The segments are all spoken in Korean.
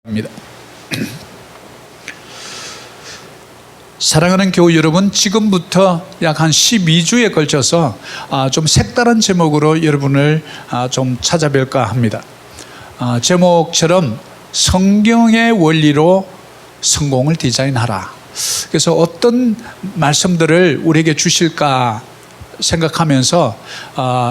입니다. 사랑하는 교우 여러분, 지금부터 약 한 12주에 걸쳐서 좀 색다른 제목으로 여러분을 좀 찾아뵐까 합니다. 제목처럼 성경의 원리로 성공을 디자인하라. 그래서 어떤 말씀들을 우리에게 주실까 생각하면서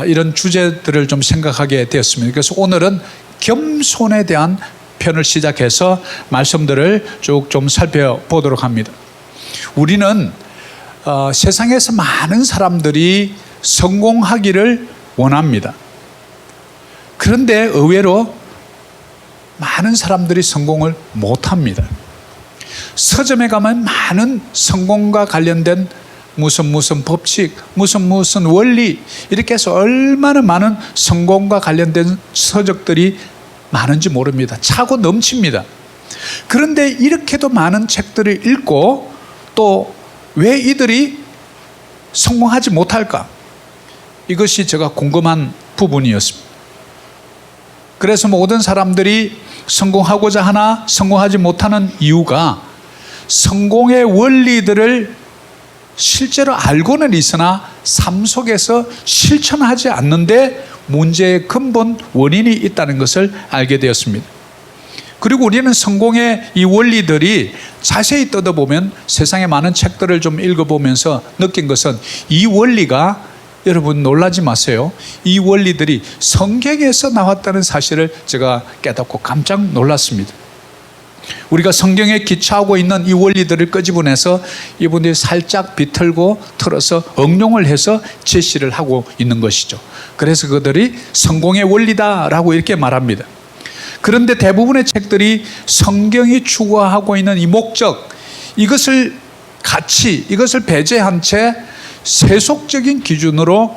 이런 주제들을 좀 생각하게 되었습니다. 그래서 오늘은 겸손에 대한 편을 시작해서 말씀들을 쭉 좀 살펴보도록 합니다. 우리는 세상에서 많은 사람들이 성공하기를 원합니다. 그런데 의외로 많은 사람들이 성공을 못합니다. 서점에 가면 많은 성공과 관련된 무슨 법칙, 무슨 원리, 이렇게 해서 얼마나 많은 성공과 관련된 서적들이 많은지 모릅니다. 차고 넘칩니다. 그런데 이렇게도 많은 책들을 읽고 또 왜 이들이 성공하지 못할까? 이것이 제가 궁금한 부분이었습니다. 그래서 모든 사람들이 성공하고자 하나 성공하지 못하는 이유가 성공의 원리들을 실제로 알고는 있으나 삶 속에서 실천하지 않는데 문제의 근본 원인이 있다는 것을 알게 되었습니다. 그리고 우리는 성공의 이 원리들이 자세히 뜯어보면 세상에 많은 책들을 좀 읽어보면서 느낀 것은 이 원리가, 여러분 놀라지 마세요, 이 원리들이 성경에서 나왔다는 사실을 제가 깨닫고 깜짝 놀랐습니다. 우리가 성경에 기초하고 있는 이 원리들을 끄집어내서 이분들이 살짝 비틀고 틀어서 응용을 해서 제시를 하고 있는 것이죠. 그래서 그들이 성공의 원리다라고 이렇게 말합니다. 그런데 대부분의 책들이 성경이 추구하고 있는 이 목적, 이것을 배제한 채 세속적인 기준으로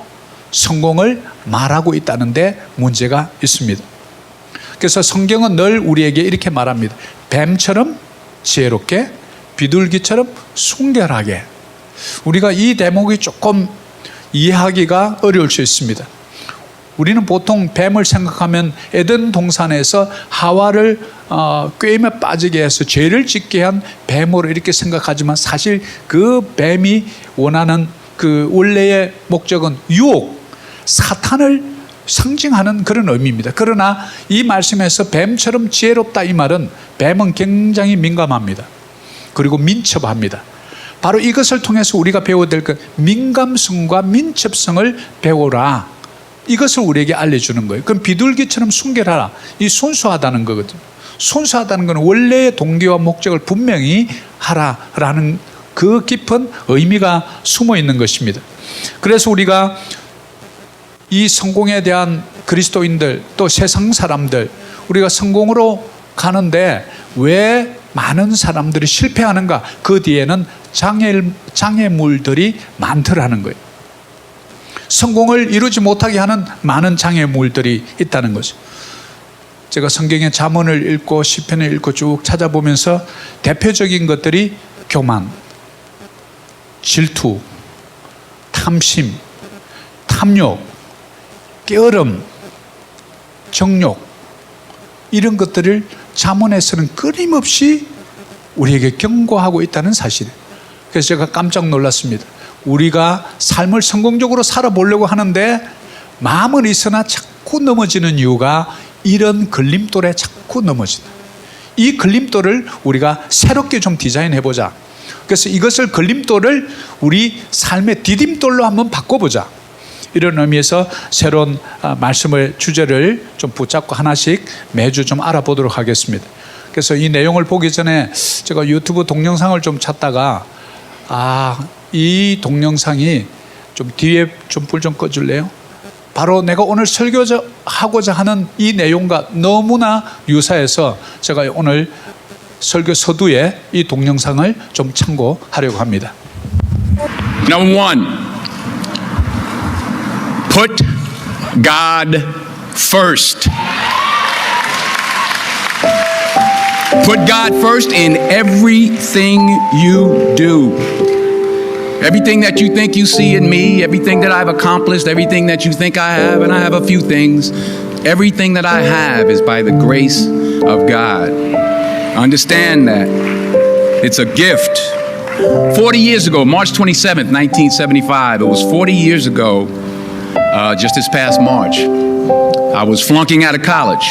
성공을 말하고 있다는 데 문제가 있습니다. 그래서 성경은 늘 우리에게 이렇게 말합니다. 뱀처럼 지혜롭게, 비둘기처럼 순결하게. 우리가 이 대목이 조금 이해하기가 어려울 수 있습니다. 우리는 보통 뱀을 생각하면 에덴 동산에서 하와를 꾀임에 빠지게 해서 죄를 짓게 한 뱀으로 이렇게 생각하지만 사실 그 뱀이 원하는 그 원래의 목적은 유혹, 사탄을 상징하는 그런 의미입니다. 그러나 이 말씀에서 뱀처럼 지혜롭다, 이 말은 뱀은 굉장히 민감합니다. 그리고 민첩합니다. 바로 이것을 통해서 우리가 배워야 될 것, 민감성과 민첩성을 배워라, 이것을 우리에게 알려주는 거예요. 그럼 비둘기처럼 순결하라, 이 순수하다는 거거든요. 순수하다는 것은 원래의 동기와 목적을 분명히 하라라는 그 깊은 의미가 숨어 있는 것입니다. 그래서 우리가 이 성공에 대한 그리스도인들, 또 세상 사람들, 우리가 성공으로 가는데 왜 많은 사람들이 실패하는가? 그 뒤에는 장애물들이 많더라는 거예요. 성공을 이루지 못하게 하는 많은 장애물들이 있다는 거죠. 제가 성경의 잠언을 읽고 시편을 읽고 쭉 찾아보면서 대표적인 것들이 교만, 질투, 탐심, 탐욕, 게으름, 정욕, 이런 것들을 잠언에서는 끊임없이 우리에게 경고하고 있다는 사실이에요. 그래서 제가 깜짝 놀랐습니다. 우리가 삶을 성공적으로 살아보려고 하는데 마음은 있으나 자꾸 넘어지는 이유가 이런 걸림돌에 자꾸 넘어진다. 이 걸림돌을 우리가 새롭게 좀 디자인해보자. 그래서 이것을 걸림돌을 우리 삶의 디딤돌로 한번 바꿔보자. 이런 의미에서 새로운 말씀을, 주제를 좀 붙잡고 하나씩 매주 좀 알아보도록 하겠습니다. 그래서 이 내용을 보기 전에 제가 유튜브 동영상을 좀 찾다가 이 동영상이 좀 뒤에 좀 불 좀 꺼줄래요? 바로 내가 오늘 설교하고자 하는 이 내용과 너무나 유사해서 제가 오늘 설교 서두에 이 동영상을 좀 참고하려고 합니다. Number one, put God first. Put God first in everything you do. Everything that you think you see in me, everything that I've accomplished, everything that you think I have, and I have a few things, everything that I have is by the grace of God. Understand that. It's a gift. 40 years ago, March 27th, 1975, it was 40 years ago, just this past March, I was flunking out of college.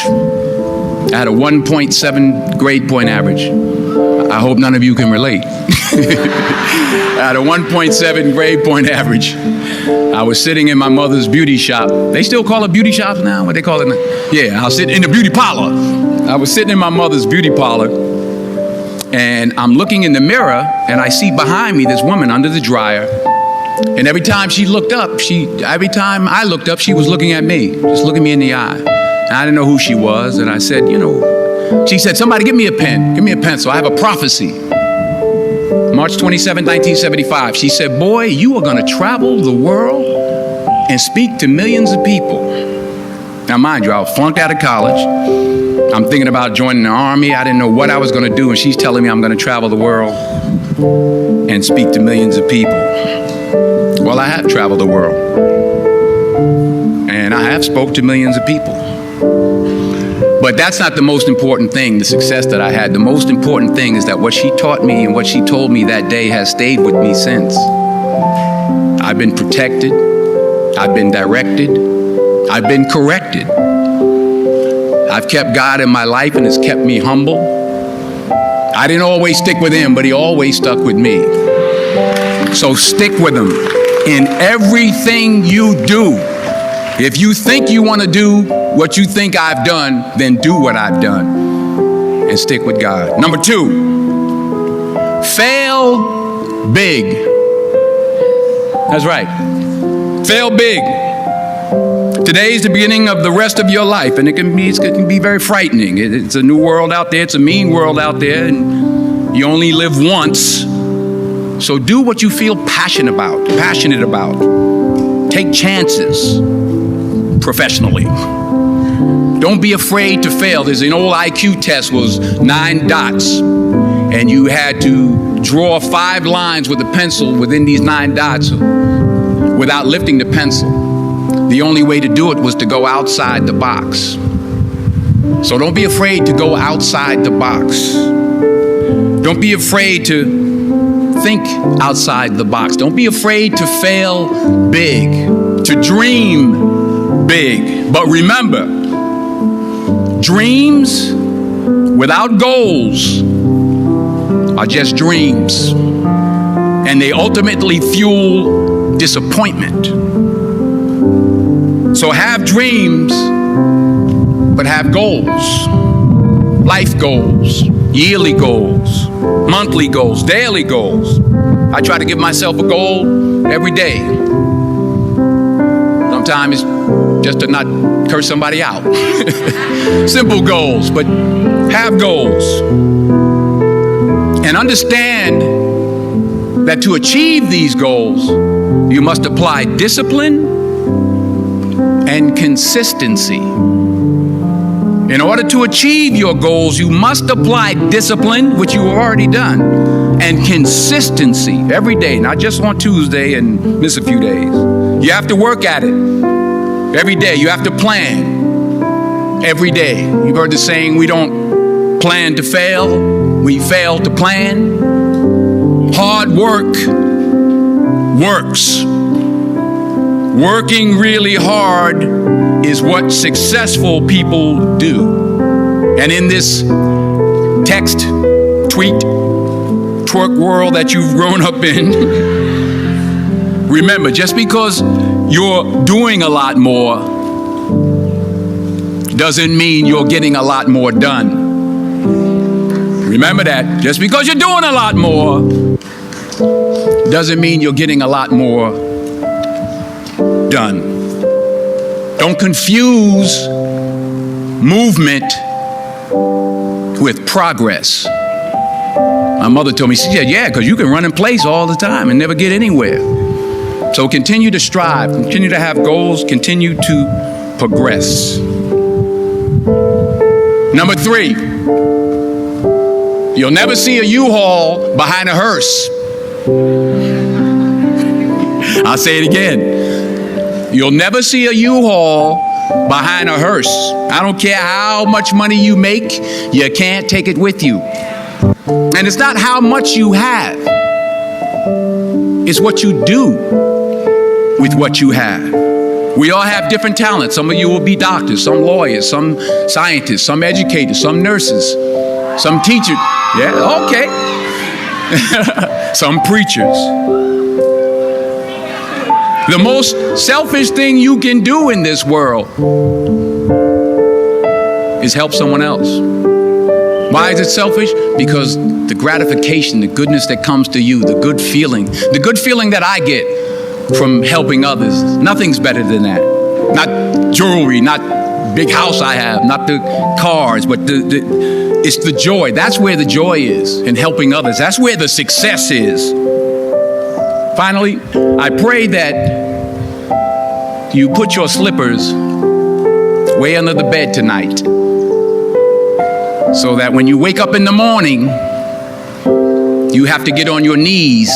I had a 1.7 grade point average. I hope none of you can relate. I had a 1.7 grade point average. I was sitting in my mother's beauty shop. They still call it beauty shops now? What they call it now? Yeah, I was sitting in the beauty parlor. I was sitting in my mother's beauty parlor, and I'm looking in the mirror, and I see behind me this woman under the dryer. And every time I looked up, she was looking at me, just looking me in the eye. And I didn't know who she was, and I said, she said, somebody give me a pen, give me a pencil, I have a prophecy. March 27, 1975, she said, boy, you are gonna travel the world and speak to millions of people. Now mind you, I was flunked out of college. I'm thinking about joining the army. I didn't know what I was gonna do, and she's telling me I'm gonna travel the world and speak to millions of people. Well, I have traveled the world, and I have spoke to millions of people. But that's not the most important thing, the success that I had. The most important thing is that what she taught me and what she told me that day has stayed with me since. I've been protected, I've been directed, I've been corrected. I've kept God in my life, and it's kept me humble. I didn't always stick with him, but he always stuck with me. So stick with him in everything you do. If you think you want to do what you think I've done, then do what I've done and stick with God. Number 2, fail big. That's right. Fail big. Today is the beginning of the rest of your life, and it can be very frightening. It's a new world out there. It's a mean world out there, and you only live once. So do what you feel passionate about. Take chances professionally. Don't be afraid to fail. There's an old IQ test, was 9 dots, and you had to draw 5 lines with a pencil within these 9 dots without lifting the pencil. The only way to do it was to go outside the box. So don't be afraid to go outside the box. Don't be afraid to think outside the box. Don't be afraid to fail big, to dream big. But remember, dreams without goals are just dreams, and they ultimately fuel disappointment. So have dreams, but have goals. Life goals, yearly goals, monthly goals, daily goals. I try to give myself a goal every day. Sometimes just to not curse somebody out. Simple goals, but have goals. And understand that to achieve these goals, you must apply discipline and consistency. In order to achieve your goals, you must apply discipline, which you have already done, and consistency every day, not just on Tuesday and miss a few days. You have to work at it every day. You have to plan every day. You've heard the saying, we don't plan to fail, we fail to plan. Hard work works. Working really hard is what successful people do. And in this text, tweet, twerk world that you've grown up in, remember, just because you're doing a lot more doesn't mean you're getting a lot more done. Remember that. Just because you're doing a lot more doesn't mean you're getting a lot more done. Don't confuse movement with progress. My mother told me, she said, yeah, because you can run in place all the time and never get anywhere. So continue to strive, continue to have goals, continue to progress. Number 3, you'll never see a U-Haul behind a hearse. I'll say it again. You'll never see a U-Haul behind a hearse. I don't care how much money you make, you can't take it with you. And it's not how much you have, it's what you do with what you have. We all have different talents. Some of you will be doctors, some lawyers, some scientists, some educators, some nurses, some teachers. Yeah, okay. Some preachers. The most selfish thing you can do in this world is help someone else. Why is it selfish? Because the gratification, the goodness that comes to you, the good feeling that I get from helping others, nothing's better than that. Not jewelry, not big house I have, not the cars, but it's the joy. That's where the joy is in helping others. That's where the success is. Finally, I pray that you put your slippers way under the bed tonight, so that when you wake up in the morning, you have to get on your knees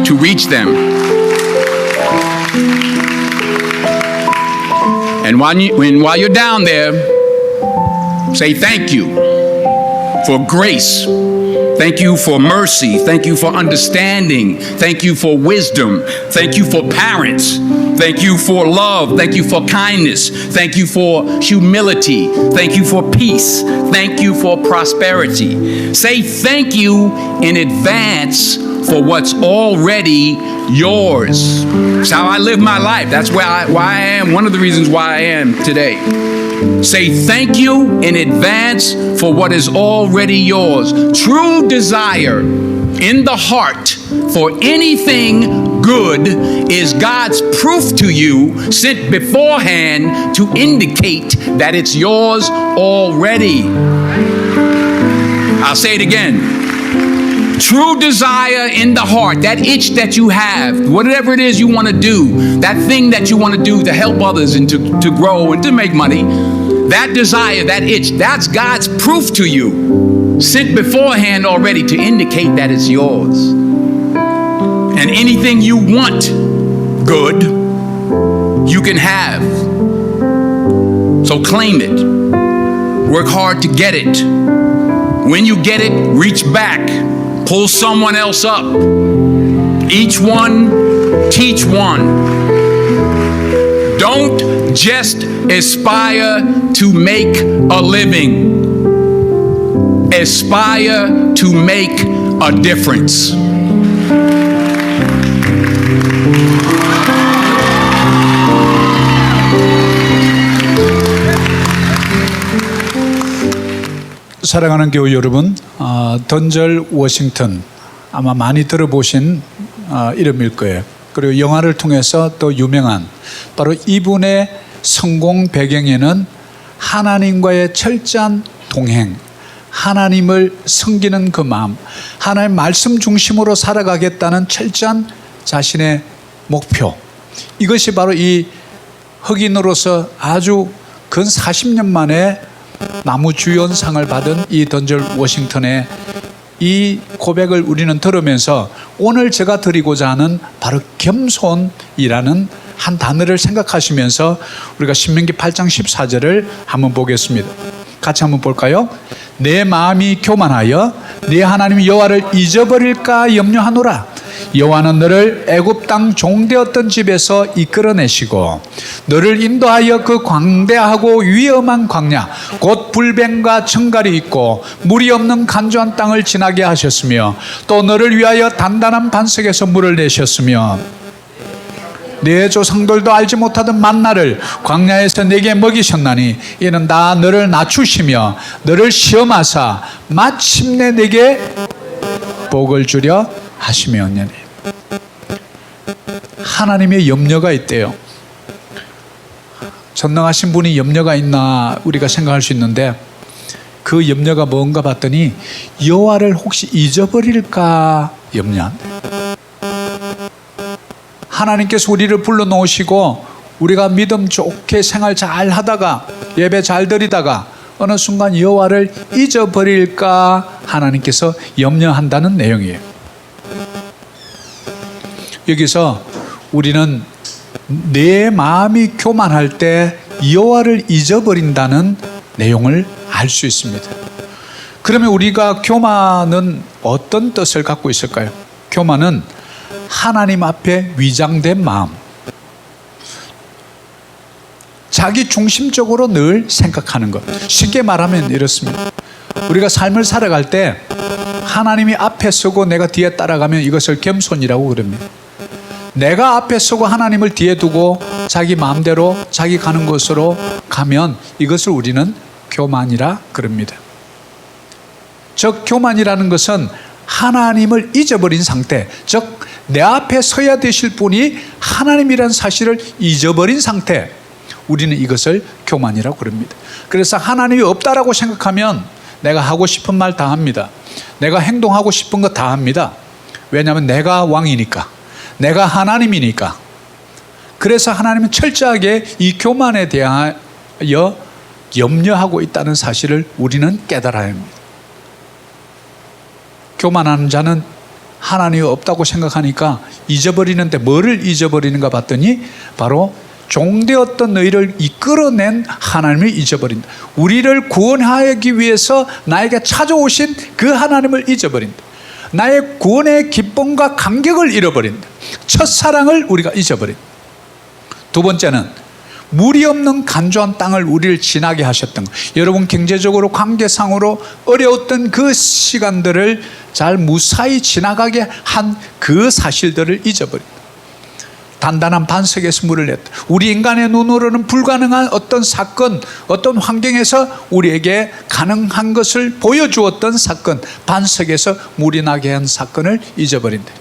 to reach them. And while you're down there, say thank you for grace. Thank you for mercy. Thank you for understanding. Thank you for wisdom. Thank you for parents. Thank you for love. Thank you for kindness. Thank you for humility. Thank you for peace. Thank you for prosperity. Say thank you in advance for what's already yours. It's how I live my life. That's why I am. One of the reasons why I am today. Say thank you in advance for what is already yours. True desire in the heart for anything good is God's proof to you, sent beforehand to indicate that it's yours already. I'll say it again. True desire in the heart, that itch that you have, whatever it is you want to do, that thing that you want to do to help others and to grow and to make money, that desire, that itch, that's God's proof to you, sent beforehand already to indicate that it's yours. And anything you want good, you can have. So claim it. Work hard to get it. When you get it, reach back. Pull someone else up. Each one, teach one. Don't just aspire to make a living. Aspire to make a difference. 사랑하는 교우 여러분, 던젤 워싱턴 아마 많이 들어보신 이름일 거예요. 그리고 영화를 통해서 또 유명한 바로 이분의 성공 배경에는 하나님과의 철저한 동행, 하나님을 섬기는 그 마음, 하나님 말씀 중심으로 살아가겠다는 철저한 자신의 목표, 이것이 바로 이 흑인으로서 아주 근 40년 만에 나무주연상을 받은 이 던젤 워싱턴의 이 고백을 우리는 들으면서 오늘 제가 드리고자 하는 바로 겸손이라는 한 단어를 생각하시면서 우리가 신명기 8장 14절을 한번 보겠습니다. 같이 한번 볼까요? 내 마음이 교만하여 네 하나님 여호와를 잊어버릴까 염려하노라. 여호와는 너를 애굽 땅 종되었던 집에서 이끌어내시고 너를 인도하여 그 광대하고 위험한 광야 곧 불뱀과 청갈이 있고 물이 없는 간조한 땅을 지나게 하셨으며 또 너를 위하여 단단한 반석에서 물을 내셨으며 내 조상들도 알지 못하던 만나를 광야에서 내게 먹이셨나니 이는 다 너를 낮추시며 너를 시험하사 마침내 내게 복을 주려 하시며니라. 하나님의 염려가 있대요. 전능하신 분이 염려가 있나 우리가 생각할 수 있는데 그 염려가 뭔가 봤더니 여호와를 혹시 잊어버릴까 염려한대. 하나님께서 우리를 불러놓으시고 우리가 믿음 좋게 생활 잘 하다가 예배 잘 드리다가 어느 순간 여호와를 잊어버릴까 하나님께서 염려한다는 내용이에요. 여기서 우리는 내 마음이 교만할 때 여호와를 잊어버린다는 내용을 알 수 있습니다. 그러면 우리가 교만은 어떤 뜻을 갖고 있을까요? 교만은 하나님 앞에 위장된 마음, 자기 중심적으로 늘 생각하는 것. 쉽게 말하면 이렇습니다. 우리가 삶을 살아갈 때 하나님이 앞에 서고 내가 뒤에 따라가면 이것을 겸손이라고 그럽니다. 내가 앞에 서고 하나님을 뒤에 두고 자기 마음대로 자기 가는 곳으로 가면 이것을 우리는 교만이라 그럽니다. 즉 교만이라는 것은 하나님을 잊어버린 상태, 즉 내 앞에 서야 되실 분이 하나님이라는 사실을 잊어버린 상태, 우리는 이것을 교만이라고 그럽니다. 그래서 하나님이 없다라고 생각하면 내가 하고 싶은 말 다 합니다. 내가 행동하고 싶은 거 다 합니다. 왜냐하면 내가 왕이니까, 내가 하나님이니까. 그래서 하나님은 철저하게 이 교만에 대하여 염려하고 있다는 사실을 우리는 깨달아야 합니다. 교만하는 자는 하나님이 없다고 생각하니까 잊어버리는데 뭐를 잊어버리는가 봤더니 바로 종되었던 너희를 이끌어낸 하나님을 잊어버린다. 우리를 구원하기 위해서 나에게 찾아오신 그 하나님을 잊어버린다. 나의 구원의 기쁨과 감격을 잃어버린다. 첫사랑을 우리가 잊어버린다. 두 번째는 물이 없는 간조한 땅을 우리를 지나게 하셨던 것. 여러분 경제적으로 관계상으로 어려웠던 그 시간들을 잘 무사히 지나가게 한 그 사실들을 잊어버린다. 단단한 반석에서 물을 냈다. 우리 인간의 눈으로는 불가능한 어떤 사건, 어떤 환경에서 우리에게 가능한 것을 보여주었던 사건, 반석에서 물이 나게 한 사건을 잊어버린다.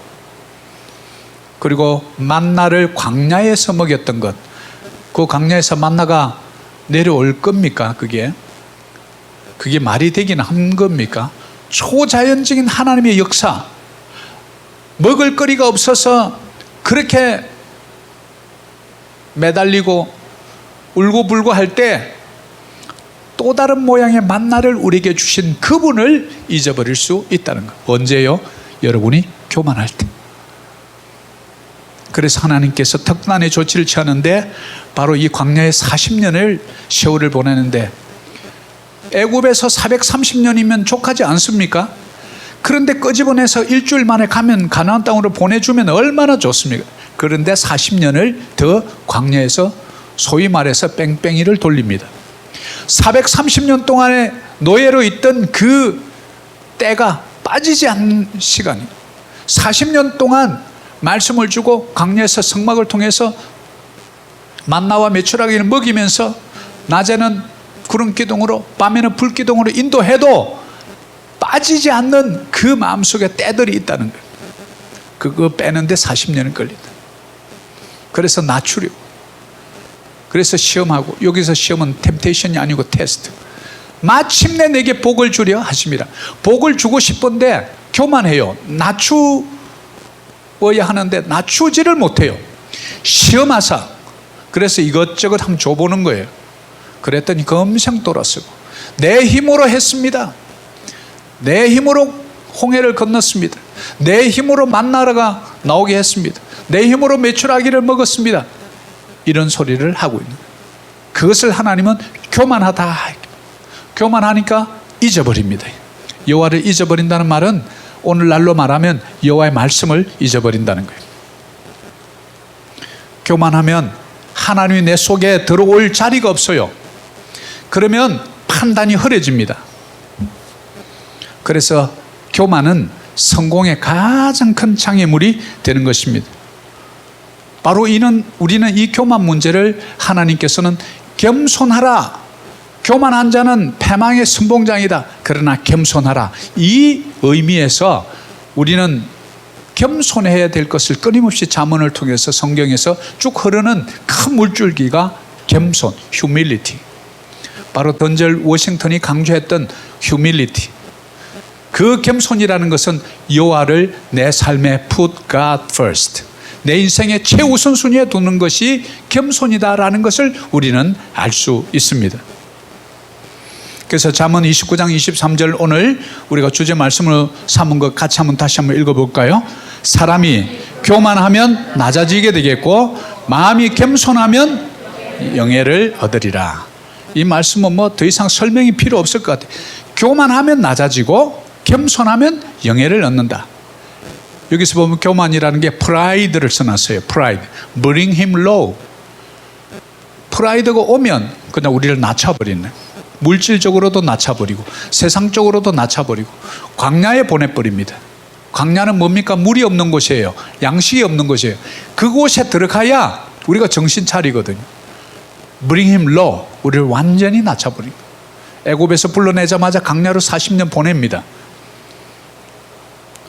그리고 만나를 광야에서 먹였던 것, 그 광야에서 만나가 내려올 겁니까? 그게 말이 되긴 한 겁니까? 초자연적인 하나님의 역사, 먹을 거리가 없어서 그렇게 매달리고 울고불고 할 때 또 다른 모양의 만나를 우리에게 주신 그분을 잊어버릴 수 있다는 것. 언제요? 여러분이 교만할 때. 그래서 하나님께서 특단의 조치를 취하는데 바로 이 광야에 40년을 세월을 보내는데 애굽에서 430년이면 족하지 않습니까? 그런데 끄집어내서 일주일 만에 가면 가나안 땅으로 보내주면 얼마나 좋습니까? 그런데 40년을 더 광야에서 소위 말해서 뺑뺑이를 돌립니다. 430년 동안에 노예로 있던 그 때가 빠지지 않는 시간이 40년 동안 말씀을 주고 광야에서 성막을 통해서 만나와 메추라기를 먹이면서 낮에는 구름 기둥으로 밤에는 불 기둥으로 인도해도 빠지지 않는 그 마음속에 때들이 있다는 거예요. 그거 빼는데 40년은 걸린다. 그래서 낮추려고, 그래서 시험하고, 여기서 시험은 템테이션이 아니고 테스트. 마침내 내게 복을 주려 하심이라. 복을 주고 싶은데 교만해요. 낮추어야 하는데 낮추지를 못해요. 시험하사. 그래서 이것저것 한번 줘보는 거예요. 그랬더니 검생 돌아서고, 내 힘으로 했습니다. 내 힘으로 홍해를 건넜습니다. 내 힘으로 만나라가 나오게 했습니다. 내 힘으로 메추라기를 먹었습니다. 이런 소리를 하고 있는 거예요. 그것을 하나님은 교만하다. 교만하니까 잊어버립니다. 여호와를 잊어버린다는 말은 오늘날로 말하면 여호와의 말씀을 잊어버린다는 거예요. 교만하면 하나님이 내 속에 들어올 자리가 없어요. 그러면 판단이 흐려집니다. 그래서 교만은 성공의 가장 큰 장애물이 되는 것입니다. 바로 우리는 이 교만 문제를 하나님께서는 겸손하라. 교만한 자는 패망의 선봉장이다. 그러나 겸손하라. 이 의미에서 우리는 겸손해야 될 것을 끊임없이 잠언을 통해서 성경에서 쭉 흐르는 큰 물줄기가 겸손, humility. 바로 던젤 워싱턴이 강조했던 humility. 그 겸손이라는 것은 여호와를 내 삶에 put God first. 내 인생의 최우선순위에 두는 것이 겸손이다라는 것을 우리는 알 수 있습니다. 그래서 잠언 29장 23절 오늘 우리가 주제 말씀으로 삼은 것 같이 다시 한번 읽어볼까요? 사람이 교만하면 낮아지게 되겠고 마음이 겸손하면 영예를 얻으리라. 이 말씀은 뭐 더 이상 설명이 필요 없을 것 같아요. 교만하면 낮아지고 겸손하면 영예를 얻는다. 여기서 보면 교만이라는 게 프라이드를 써놨어요. 프라이드. Bring him low. 프라이드가 오면 그냥 우리를 낮춰버리는, 물질적으로도 낮춰버리고 세상적으로도 낮춰버리고 광야에 보내버립니다. 광야는 뭡니까? 물이 없는 곳이에요. 양식이 없는 곳이에요. 그곳에 들어가야 우리가 정신 차리거든요. Bring him low. 우리를 완전히 낮춰버리고 애굽에서 불러내자마자 광야로 40년 보냅니다.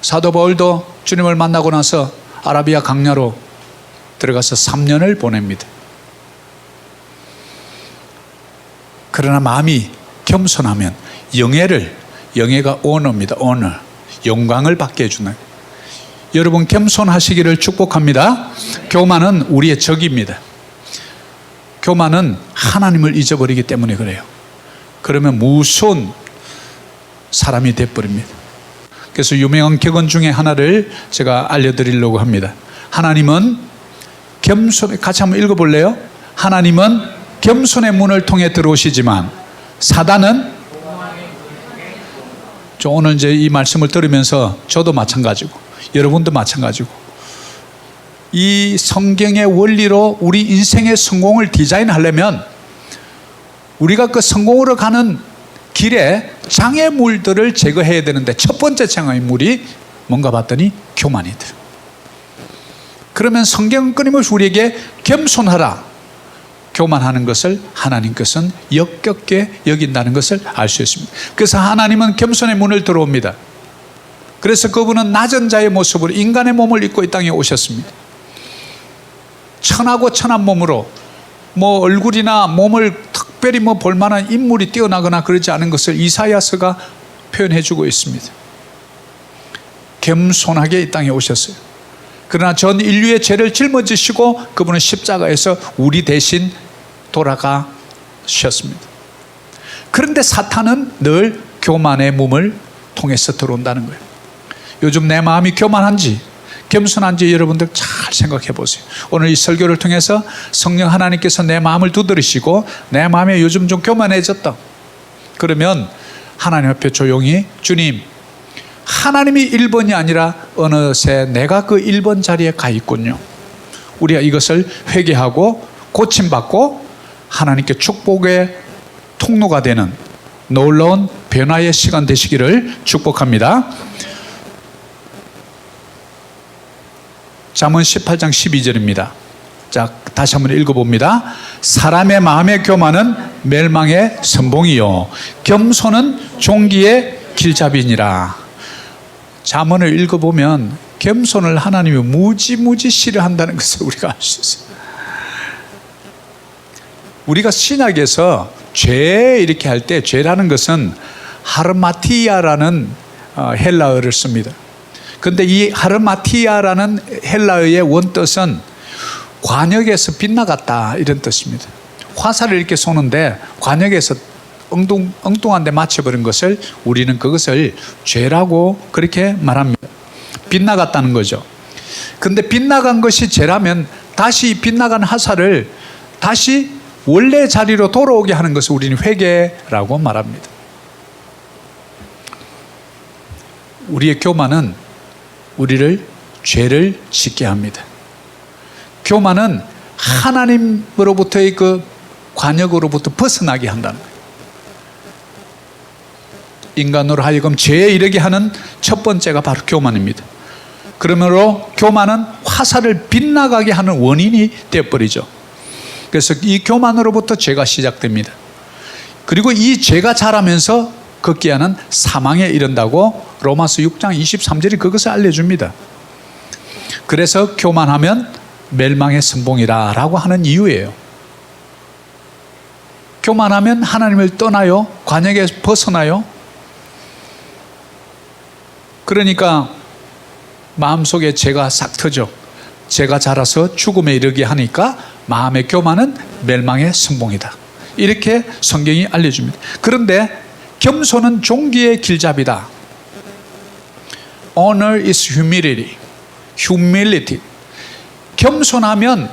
사도 바울도 주님을 만나고 나서 아라비아 광야로 들어가서 3년을 보냅니다. 그러나 마음이 겸손하면 영예가 오너입니다. 오너. 영광을 받게 해주는. 여러분 겸손하시기를 축복합니다. 교만은 우리의 적입니다. 교만은 하나님을 잊어버리기 때문에 그래요. 그러면 무서운 사람이 돼버립니다. 그래서 유명한 격언 중에 하나를 제가 알려드리려고 합니다. 하나님은 같이 한번 읽어볼래요? 하나님은 겸손의 문을 통해 들어오시지만 사단은, 저 오늘 이제 이 말씀을 들으면서 저도 마찬가지고 여러분도 마찬가지고 이 성경의 원리로 우리 인생의 성공을 디자인하려면 우리가 그 성공으로 가는 길에 장애물들을 제거해야 되는데 첫 번째 장애물이 뭔가 봤더니 교만이다. 그러면 성경은 끊임없이 우리에게 겸손하라, 교만하는 것을 하나님께서는 역겹게 여긴다는 것을 알 수 있습니다. 그래서 하나님은 겸손의 문을 들어옵니다. 그래서 그분은 낮은 자의 모습으로 인간의 몸을 입고 이 땅에 오셨습니다. 천하고 천한 몸으로 얼굴이나 몸을 특별히 볼만한 인물이 뛰어나거나 그러지 않은 것을 이사야서가 표현해 주고 있습니다. 겸손하게 이 땅에 오셨어요. 그러나 전 인류의 죄를 짊어지시고 그분은 십자가에서 우리 대신 돌아가셨습니다. 그런데 사탄은 늘 교만의 몸을 통해서 들어온다는 거예요. 요즘 내 마음이 교만한지 겸손한지 여러분들 잘 생각해 보세요. 오늘 이 설교를 통해서 성령 하나님께서 내 마음을 두드리시고 내 마음에 요즘 좀 교만해졌다. 그러면 하나님 앞에 조용히, 주님, 하나님이 1번이 아니라 어느새 내가 그 1번 자리에 가 있군요. 우리가 이것을 회개하고 고침받고 하나님께 축복의 통로가 되는 놀라운 변화의 시간 되시기를 축복합니다. 잠언 18장 12절입니다. 자, 다시 한번 읽어봅니다. 사람의 마음의 교만은 멸망의 선봉이요 겸손은 종기의 길잡이니라. 잠언을 읽어보면 겸손을 하나님이 무지무지 싫어한다는 것을 우리가 알 수 있어요. 우리가 신약에서 죄 이렇게 할 때 죄라는 것은 하르마티아라는 헬라어를 씁니다. 그런데 이 하르마티아라는 헬라어의 원뜻은 관역에서 빗나갔다 이런 뜻입니다. 화살을 이렇게 쏘는데 관역에서 엉뚱한 데 맞춰버린 것을 우리는 그것을 죄라고 그렇게 말합니다. 빗나갔다는 거죠. 그런데 빗나간 것이 죄라면 다시 빗나간 화살을 다시 원래 자리로 돌아오게 하는 것을 우리는 회개라고 말합니다. 우리의 교만은 우리를 죄를 짓게 합니다. 교만은 하나님으로부터의 그 관역으로부터 벗어나게 한다는 거예요. 인간으로 하여금 죄에 이르게 하는 첫 번째가 바로 교만입니다. 그러므로 교만은 화살을 빗나가게 하는 원인이 되어버리죠. 그래서 이 교만으로부터 죄가 시작됩니다. 그리고 이 죄가 자라면서 극기야는 사망에 이른다고 로마서 6장 23절이 그것을 알려줍니다. 그래서 교만하면 멸망의 선봉이라 라고 하는 이유예요. 교만하면 하나님을 떠나요? 관역에 벗어나요? 그러니까 마음속에 죄가 싹 터져. 죄가 자라서 죽음에 이르게 하니까 마음의 교만은 멸망의 선봉이다. 이렇게 성경이 알려줍니다. 그런데 겸손은 종기의 길잡이다. Honor is humility. Humility. 겸손하면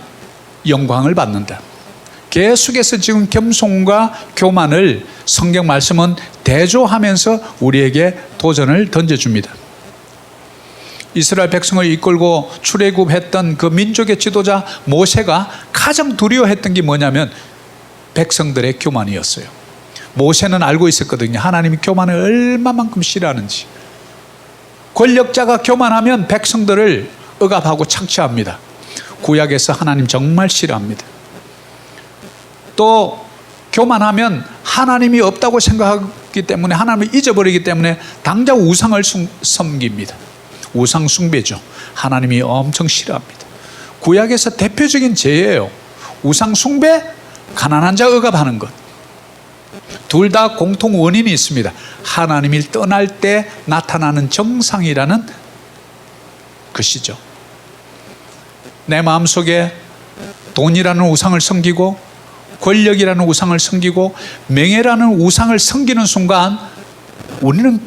영광을 받는다. 계속해서 지금 겸손과 교만을 성경 말씀은 대조하면서 우리에게 도전을 던져줍니다. 이스라엘 백성을 이끌고 출애굽했던 그 민족의 지도자 모세가 가장 두려워했던 게 뭐냐면 백성들의 교만이었어요. 모세는 알고 있었거든요. 하나님이 교만을 얼마만큼 싫어하는지. 권력자가 교만하면 백성들을 억압하고 착취합니다. 구약에서 하나님 정말 싫어합니다. 또 교만하면 하나님이 없다고 생각하기 때문에 하나님을 잊어버리기 때문에 당장 우상을 섬깁니다. 우상 숭배죠. 하나님이 엄청 싫어합니다. 구약에서 대표적인 죄예요. 우상 숭배, 가난한 자 억압하는 것. 둘 다 공통 원인이 있습니다. 하나님을 떠날 때 나타나는 정상이라는 것이죠. 내 마음속에 돈이라는 우상을 섬기고 권력이라는 우상을 섬기고 명예라는 우상을 섬기는 순간 우리는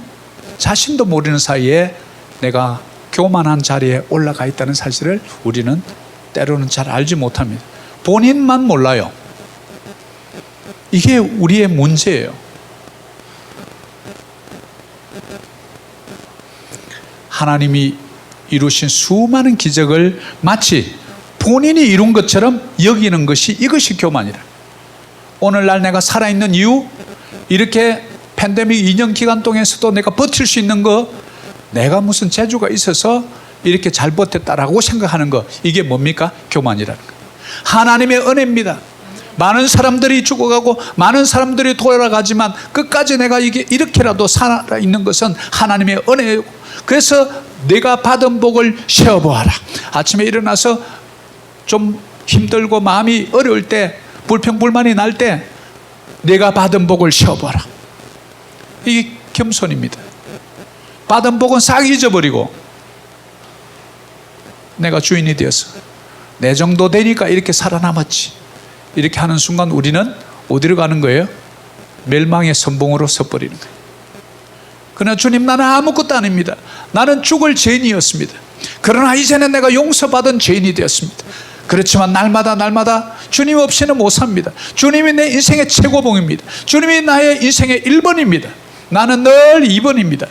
자신도 모르는 사이에 내가 교만한 자리에 올라가 있다는 사실을 우리는 때로는 잘 알지 못합니다. 본인만 몰라요. 이게 우리의 문제예요. 하나님이 이루신 수많은 기적을 마치 본인이 이룬 것처럼 여기는 것이 이것이 교만이라. 오늘날 내가 살아있는 이유, 이렇게 팬데믹 2년 기간 동안에서도 내가 버틸 수 있는 거, 내가 무슨 재주가 있어서 이렇게 잘 버텼다라고 생각하는 거, 이게 뭡니까? 교만이라는 거. 하나님의 은혜입니다. 많은 사람들이 죽어가고 많은 사람들이 돌아가지만 끝까지 내가 이게 이렇게라도 살아있는 것은 하나님의 은혜예요. 그래서 내가 받은 복을 세어보아라. 아침에 일어나서 좀 힘들고 마음이 어려울 때, 불평불만이 날 때 내가 받은 복을 세어보아라. 이게 겸손입니다. 받은 복은 싹 잊어버리고 내가 주인이 되어서 내 정도 되니까 이렇게 살아남았지, 이렇게 하는 순간 우리는 어디로 가는 거예요? 멸망의 선봉으로 서버리는 거예요. 그러나 주님, 나는 아무것도 아닙니다. 나는 죽을 죄인이었습니다. 그러나 이제는 내가 용서받은 죄인이 되었습니다. 그렇지만 날마다 주님 없이는 못 삽니다. 주님이 내 인생의 최고봉입니다. 주님이 나의 인생의 1번입니다. 나는 늘 2번입니다.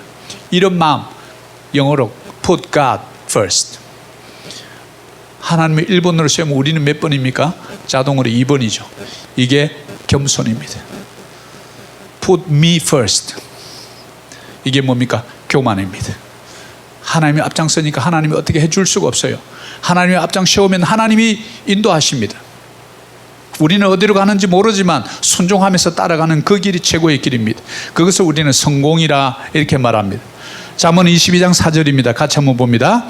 이런 마음, 영어로 put God first. 하나님을 1번으로 세우면 우리는 몇 번입니까? 자동으로 2번이죠. 이게 겸손입니다. Put me first. 이게 뭡니까? 교만입니다. 하나님이 앞장서니까 하나님이 어떻게 해줄 수가 없어요. 하나님이 앞장서오면 하나님이 인도하십니다. 우리는 어디로 가는지 모르지만 순종하면서 따라가는 그 길이 최고의 길입니다. 그것을 우리는 성공이라 이렇게 말합니다. 잠언 22장 4절입니다. 같이 한번 봅니다.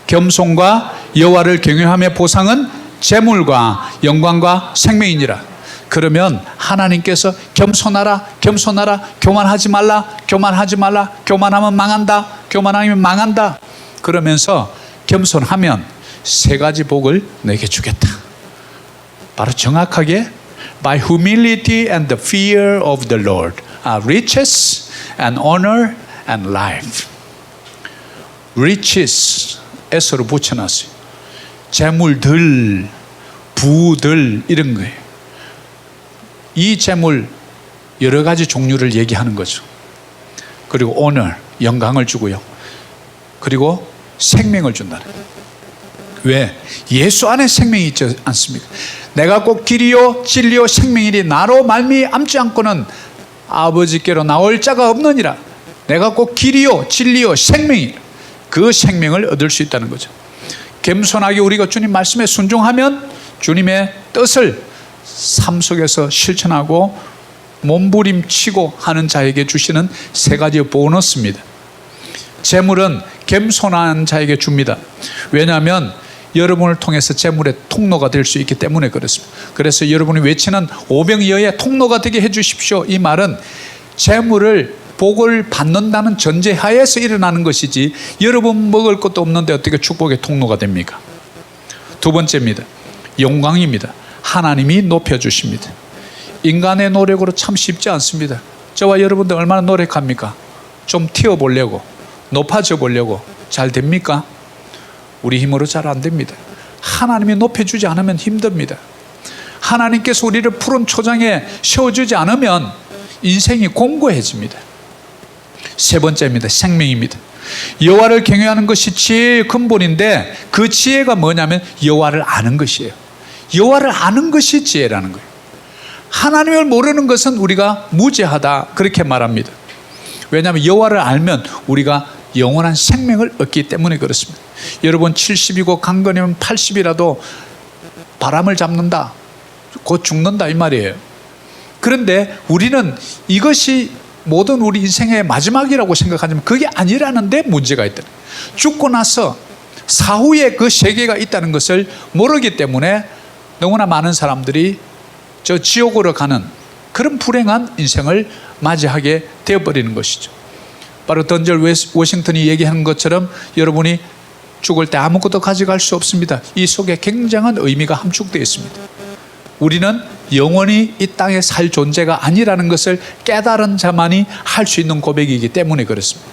겸손과 여호와를 경외함의 보상은 재물과 영광과 생명이니라. 그러면 하나님께서 겸손하라, 겸손하라, 교만하지 말라, 교만하지 말라, 교만하면 망한다, 교만하면 망한다, 그러면서 겸손하면 세 가지 복을 내게 주겠다. 바로 정확하게 by humility and the fear of the Lord, riches and honor and life. riches s로 붙여놨어요. 재물들, 부들, 이런 거예요. 이 재물 여러 가지 종류를 얘기하는 거죠. 그리고 honor, 영광을 주고요. 그리고 생명을 준다는 거예요. 왜? 예수 안에 생명이 있지 않습니까? 내가 꼭 길이요 진리요 생명이니 나로 말미암지 않고는 아버지께로 나올 자가 없느니라. 내가 꼭 길이요 진리요 생명이라. 그 생명을 얻을 수 있다는 거죠. 겸손하게 우리가 주님 말씀에 순종하면 주님의 뜻을 삶 속에서 실천하고 몸부림치고 하는 자에게 주시는 세 가지의 보너스입니다. 재물은 겸손한 자에게 줍니다. 왜냐하면 여러분을 통해서 재물의 통로가 될 수 있기 때문에 그렇습니다. 그래서 여러분이 외치는 오병이어의 통로가 되게 해 주십시오, 이 말은 재물을 복을 받는다는 전제하에서 일어나는 것이지, 여러분 먹을 것도 없는데 어떻게 축복의 통로가 됩니까? 두 번째입니다. 영광입니다. 하나님이 높여주십니다. 인간의 노력으로 참 쉽지 않습니다. 저와 여러분들 얼마나 노력합니까? 좀 튀어보려고, 높아져 보려고. 잘 됩니까? 우리 힘으로 잘 안 됩니다. 하나님이 높여주지 않으면 힘듭니다. 하나님께서 우리를 푸른 초장에 세워주지 않으면 인생이 공고해집니다. 세 번째입니다. 생명입니다. 여호와를 경외하는 것이 지혜의 근본인데 그 지혜가 뭐냐면 여호와를 아는 것이에요. 여호와를 아는 것이 지혜라는 거예요. 하나님을 모르는 것은 우리가 무지하다 그렇게 말합니다. 왜냐하면 여호와를 알면 우리가 영원한 생명을 얻기 때문에 그렇습니다. 여러분 70이고 강건이면 80이라도 바람을 잡는다, 곧 죽는다 이 말이에요. 그런데 우리는 이것이 모든 우리 인생의 마지막이라고 생각하지만 그게 아니라는 데 문제가 있다. 죽고 나서 사후에 그 세계가 있다는 것을 모르기 때문에 너무나 많은 사람들이 저 지옥으로 가는 그런 불행한 인생을 맞이하게 되어버리는 것이죠. 바로 던젤 워싱턴이 얘기하는 것처럼 여러분이 죽을 때 아무것도 가져갈 수 없습니다. 이 속에 굉장한 의미가 함축되어 있습니다. 우리는 영원히 이 땅에 살 존재가 아니라는 것을 깨달은 자만이 할 수 있는 고백이기 때문에 그렇습니다.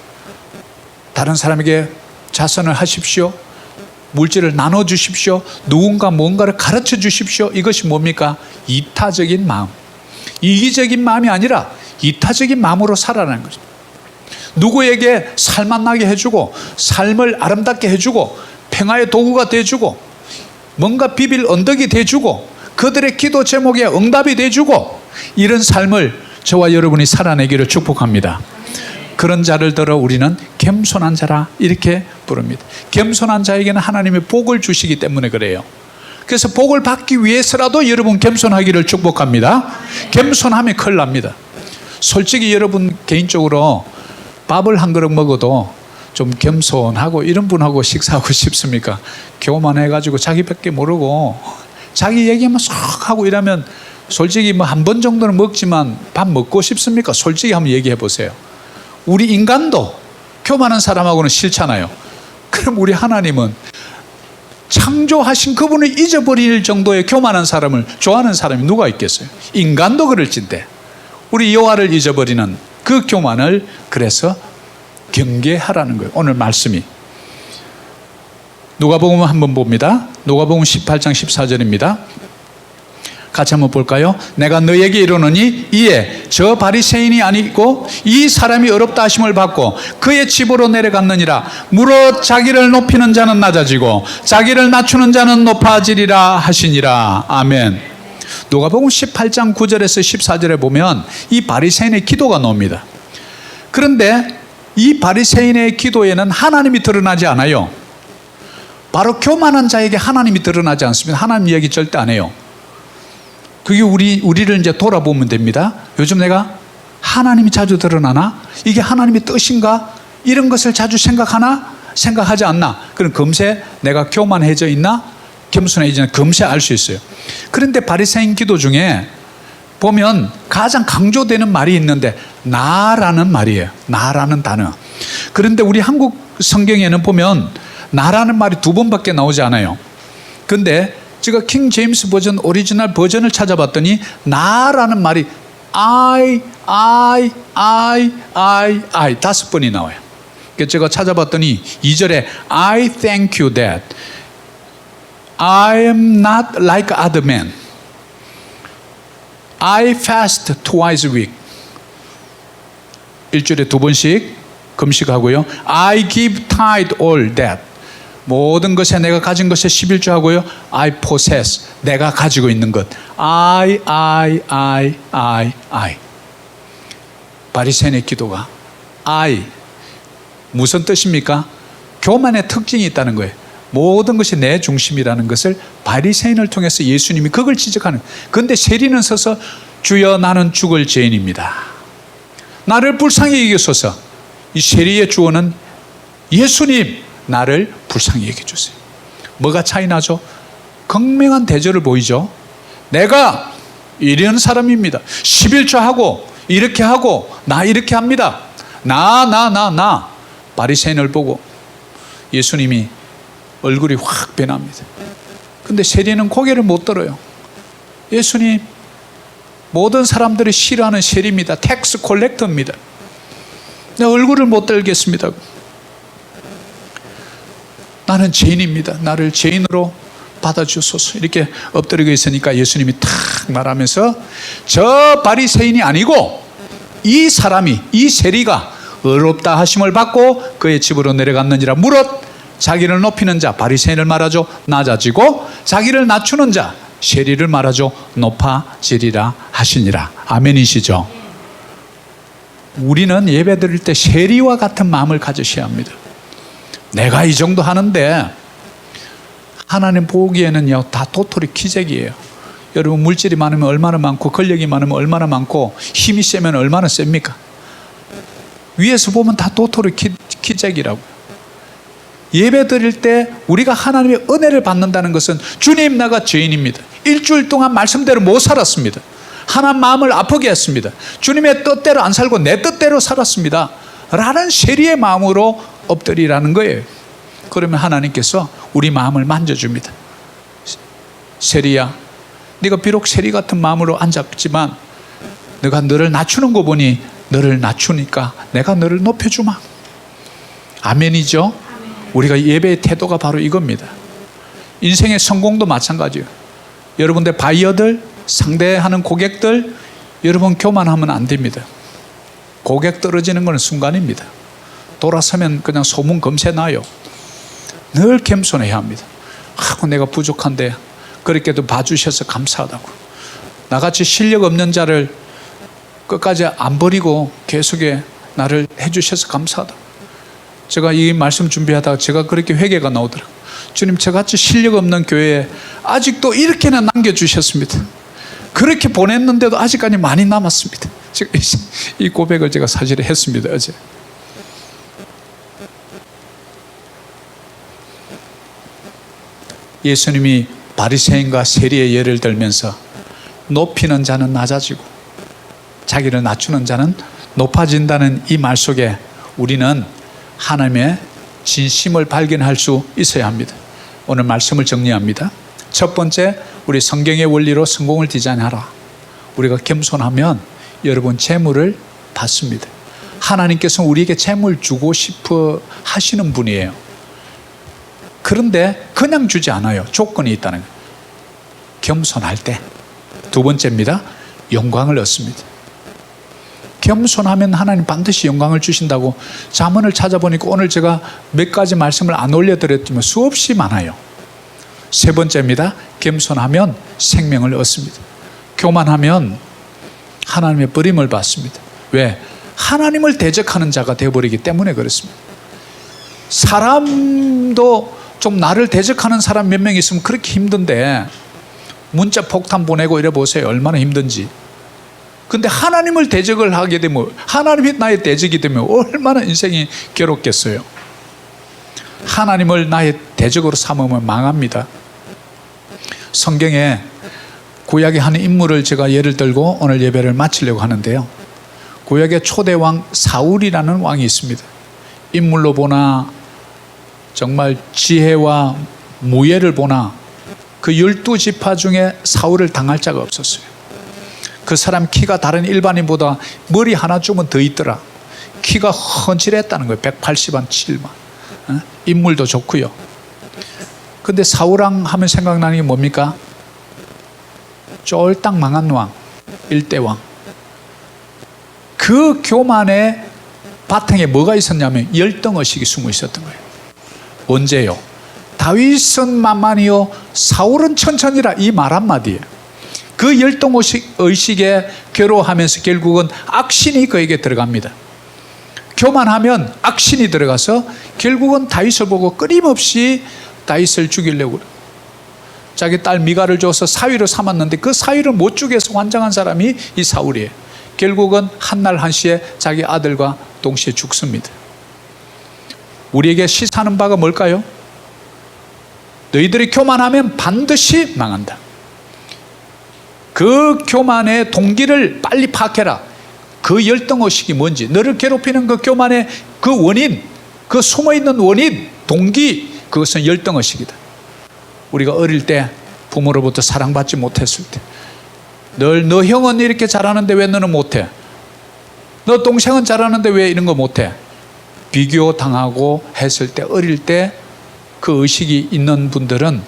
다른 사람에게 자선을 하십시오. 물질을 나눠주십시오. 누군가 뭔가를 가르쳐 주십시오. 이것이 뭡니까? 이타적인 마음. 이기적인 마음이 아니라 이타적인 마음으로 살아가는 거죠. 누구에게 살맛나게 해주고 삶을 아름답게 해주고 평화의 도구가 돼주고 뭔가 비빌 언덕이 돼주고 그들의 기도 제목에 응답이 돼주고 이런 삶을 저와 여러분이 살아내기를 축복합니다. 그런 자를 들어 우리는 겸손한 자라 이렇게 부릅니다. 겸손한 자에게는 하나님이 복을 주시기 때문에 그래요. 그래서 복을 받기 위해서라도 여러분 겸손하기를 축복합니다. 겸손하면 큰일 납니다. 솔직히 여러분 개인적으로 밥을 한 그릇 먹어도 좀 겸손하고 이런 분하고 식사하고 싶습니까? 교만해가지고 자기밖에 모르고 자기 얘기만 쏙 하고 이러면 솔직히 뭐 한 번 정도는 먹지만 밥 먹고 싶습니까? 솔직히 한번 얘기해 보세요. 우리 인간도 교만한 사람하고는 싫잖아요. 그럼 우리 하나님은 창조하신 그분을 잊어버릴 정도의 교만한 사람을 좋아하는 사람이 누가 있겠어요? 인간도 그럴진데 우리 여호와를 잊어버리는 그 교만을 그래서 경계하라는 거예요. 오늘 말씀이 누가복음 한번 봅니다. 누가복음 18장 14절입니다. 같이 한번 볼까요? 내가 너에게 이르노니 이에 저 바리새인이 아니고 이 사람이 어렵다 하심을 받고 그의 집으로 내려갔느니라. 무릇 자기를 높이는 자는 낮아지고 자기를 낮추는 자는 높아지리라 하시니라. 아멘. 누가복음 18장 9절에서 14절에 보면 이 바리새인의 기도가 나옵니다. 그런데 이 바리새인의 기도에는 하나님이 드러나지 않아요. 바로 교만한 자에게 하나님이 드러나지 않습니다. 하나님 이야기 절대 안 해요. 그게 우리를 이제 돌아보면 됩니다. 요즘 내가 하나님이 자주 드러나나? 이게 하나님의 뜻인가? 이런 것을 자주 생각하나? 생각하지 않나? 그럼 금세 내가 교만해져 있나? 겸손해지나? 금세 알 수 있어요. 그런데 바리새인 기도 중에 보면 가장 강조되는 말이 있는데 나라는 말이에요. 나라는 단어. 그런데 우리 한국 성경에는 보면 나라는 말이 2번밖에 나오지 않아요. 그런데 제가 킹 제임스 버전 오리지널 버전을 찾아봤더니 나라는 말이 I 5번이 나와요. 그래서 제가 찾아봤더니 2절에 I thank you that I am not like other men. I fast twice a week. 일주일에 2번씩 금식하고요. I give tithe all that. 모든 것에 내가 가진 것에 11조 하고요. I possess. 내가 가지고 있는 것. I. 바리새인의 기도가 I. 무슨 뜻입니까? 교만의 특징이 있다는 거예요. 모든 것이 내 중심이라는 것을 바리새인을 통해서 예수님이 그걸 지적하는. 그런데 세리는 서서 주여 나는 죽을 죄인입니다. 나를 불쌍히 여기소서. 이 세리의 주어는 예수님 나를 불쌍히 여겨주세요. 뭐가 차이 나죠? 극명한 대조를 보이죠. 내가 이런 사람입니다. 11조 하고 이렇게 하고 나 이렇게 합니다. 나 바리새인을 보고 예수님이 얼굴이 확 변합니다. 근데 세리는 고개를 못 들어요. 예수님, 모든 사람들이 싫어하는 세리입니다. 텍스 콜렉터입니다. 내 얼굴을 못 들겠습니다. 나는 죄인입니다. 나를 죄인으로 받아주소서. 이렇게 엎드리고 있으니까 예수님이 탁 말하면서 저 바리새인이 아니고 이 사람이, 이 세리가 의롭다 하심을 받고 그의 집으로 내려갔느니라. 무릇 자기를 높이는 자, 바리새인을 말하죠, 낮아지고 자기를 낮추는 자, 세리를 말하죠, 높아지리라 하시니라. 아멘이시죠? 우리는 예배 드릴 때 세리와 같은 마음을 가지셔야 합니다. 내가 이 정도 하는데 하나님 보기에는요 다 도토리 기적이에요. 여러분, 물질이 많으면 얼마나 많고 권력이 많으면 얼마나 많고 힘이 세면 얼마나 셉니까? 위에서 보면 다 도토리 기적이라고. 예배 드릴 때 우리가 하나님의 은혜를 받는다는 것은 주님, 내가 죄인입니다. 일주일 동안 말씀대로 못 살았습니다. 하나님 마음을 아프게 했습니다. 주님의 뜻대로 안 살고 내 뜻대로 살았습니다 라는 세리의 마음으로 엎드리라는 거예요. 그러면 하나님께서 우리 마음을 만져줍니다. 세리야, 네가 비록 세리 같은 마음으로 앉았지만 네가 너를 낮추는 거 보니 너를 낮추니까 내가 너를 높여주마. 아멘이죠? 우리가 예배의 태도가 바로 이겁니다. 인생의 성공도 마찬가지예요. 여러분들 바이어들, 상대하는 고객들, 여러분 교만하면 안 됩니다. 고객 떨어지는 건 순간입니다. 돌아서면 그냥 소문 검색 나요. 늘 겸손해야 합니다. 내가 부족한데 그렇게도 봐주셔서 감사하다고. 나같이 실력 없는 자를 끝까지 안 버리고 계속에 나를 해주셔서 감사하다. 제가 이 말씀 준비하다가 제가 그렇게 회개가 나오더라고요. 주님, 저같이 실력 없는 교회에 아직도 이렇게나 남겨주셨습니다. 그렇게 보냈는데도 아직까지 많이 남았습니다. 제가 이 고백을 제가 사실에 했습니다, 어제. 예수님이 바리새인과 세리의 예를 들면서 높이는 자는 낮아지고 자기를 낮추는 자는 높아진다는 이 말 속에 우리는 하나님의 진심을 발견할 수 있어야 합니다. 오늘 말씀을 정리합니다. 첫 번째, 우리 성경의 원리로 성공을 디자인하라. 우리가 겸손하면 여러분 재물을 받습니다. 하나님께서 우리에게 재물 주고 싶어 하시는 분이에요. 그런데 그냥 주지 않아요. 조건이 있다는 거예요. 겸손할 때. 두 번째입니다. 영광을 얻습니다. 겸손하면 하나님 반드시 영광을 주신다고 잠언을 찾아보니까 오늘 제가 몇 가지 말씀을 안 올려드렸지만 수없이 많아요. 세 번째입니다. 겸손하면 생명을 얻습니다. 교만하면 하나님의 버림을 받습니다. 왜? 하나님을 대적하는 자가 되어버리기 때문에 그렇습니다. 사람도 좀 나를 대적하는 사람 몇 명 있으면 그렇게 힘든데 문자 폭탄 보내고 이래 보세요. 얼마나 힘든지. 근데 하나님을 대적을 하게 되면, 하나님이 나의 대적이 되면 얼마나 인생이 괴롭겠어요. 하나님을 나의 대적으로 삼으면 망합니다. 성경에 구약의 한 인물을 제가 예를 들고 오늘 예배를 마치려고 하는데요. 구약의 초대왕 사울이라는 왕이 있습니다. 인물로 보나 정말 지혜와 무예를 보나 그 12지파 중에 사울을 당할 자가 없었어요. 그 사람 키가 다른 일반인보다 머리 하나쯤은 더 있더라. 키가 헌칠했다는 거예요. 180한 7만. 인물도 좋고요. 근데 사울왕 하면 생각나는 게 뭡니까? 쫄딱 망한 왕, 일대왕. 그 교만의 바탕에 뭐가 있었냐면 열등의식이 숨어 있었던 거예요. 언제요? 다윗은 만만이요 사울은 천천히라, 이 말 한마디예요. 그 열등의식에 괴로워하면서 결국은 악신이 그에게 들어갑니다. 교만하면 악신이 들어가서 결국은 다윗을 보고 끊임없이 다윗을 죽이려고 그래요. 자기 딸 미가를 줘서 사위로 삼았는데 그 사위를 못 죽여서 환장한 사람이 이 사울이에요. 결국은 한날 한시에 자기 아들과 동시에 죽습니다. 우리에게 시사하는 바가 뭘까요? 너희들이 교만하면 반드시 망한다. 그 교만의 동기를 빨리 파악해라. 그 열등의식이 뭔지, 너를 괴롭히는 그 교만의 그 원인, 그 숨어있는 원인, 동기, 그것은 열등의식이다. 우리가 어릴 때 부모로부터 사랑받지 못했을 때, 너 형은 이렇게 잘하는데 왜 너는 못해? 너 동생은 잘하는데 왜 이런 거 못해? 비교당하고 했을 때, 어릴 때 그 의식이 있는 분들은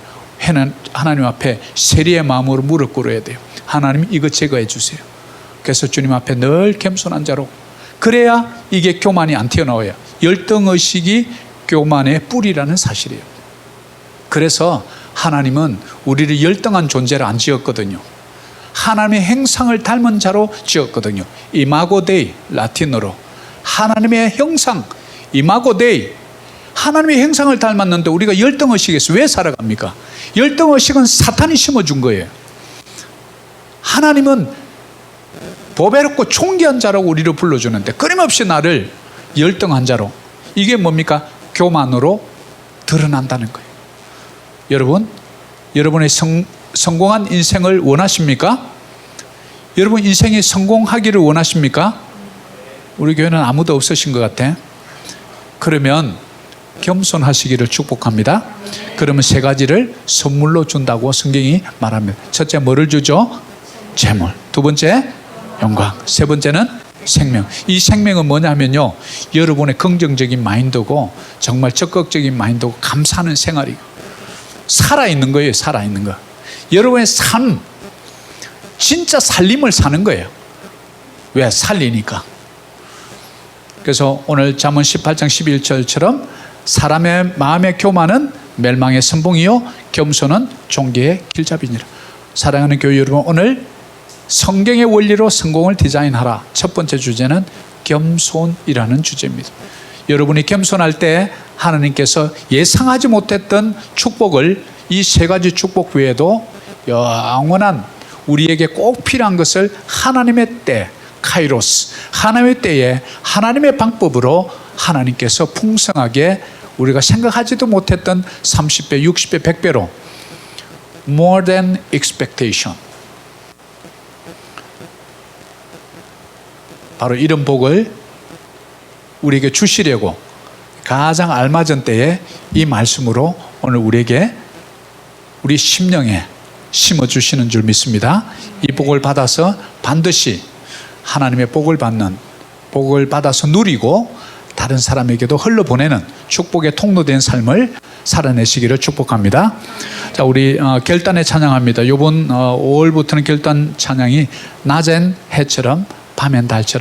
하나님 앞에 세리의 마음으로 무릎 꿇어야 돼요. 하나님 이거 제거해 주세요. 그래서 주님 앞에 늘 겸손한 자로, 그래야 이게 교만이 안 튀어나와요. 열등의식이 교만의 뿌리라는 사실이에요. 그래서 하나님은 우리를 열등한 존재를 안 지었거든요. 하나님의 행상을 닮은 자로 지었거든요. 이마고 데이, 라틴어로 하나님의 형상, 이마고 데이, 하나님의 형상을 닮았는데 우리가 열등의식에서 왜 살아갑니까? 열등의식은 사탄이 심어준 거예요. 하나님은 보배롭고 존귀한 자라고 우리를 불러주는데 끊임없이 나를 열등한 자로, 이게 뭡니까? 교만으로 드러난다는 거예요. 여러분, 여러분의 성공한 인생을 원하십니까? 여러분 인생이 성공하기를 원하십니까? 우리 교회는 아무도 없으신 것 같아. 그러면 겸손하시기를 축복합니다. 그러면 세 가지를 선물로 준다고 성경이 말합니다. 첫째, 뭐를 주죠? 재물. 두 번째, 영광. 세 번째는 생명. 이 생명은 뭐냐면요, 여러분의 긍정적인 마인드고 정말 적극적인 마인드고 감사하는 생활이 살아있는 거예요. 살아있는 거. 여러분의 삶, 진짜 살림을 사는 거예요. 왜? 살리니까. 그래서 오늘 잠언 18장 11절처럼 사람의 마음의 교만은 멸망의 선봉이요 겸손은 존귀의 길잡이니라. 사랑하는 교회 여러분, 오늘 성경의 원리로 성공을 디자인하라. 첫 번째 주제는 겸손이라는 주제입니다. 여러분이 겸손할 때 하나님께서 예상하지 못했던 축복을, 이 세 가지 축복 외에도 영원한 우리에게 꼭 필요한 것을 하나님의 때, 카이로스, 하나님의 때에 하나님의 방법으로 하나님께서 풍성하게 우리가 생각하지도 못했던 30배, 60배, 100배로 more than expectation, 바로 이런 복을 우리에게 주시려고 가장 알맞은 때에 이 말씀으로 오늘 우리에게 우리 심령에 심어주시는 줄 믿습니다. 이 복을 받아서 반드시 하나님의 복을 받아서 누리고 다른 사람에게도 흘러보내는 축복의 통로된 삶을 살아내시기를 축복합니다. 자, 우리 결단에 찬양합니다. 이번 5월부터는 결단 찬양이 낮엔 해처럼 밤엔 달처럼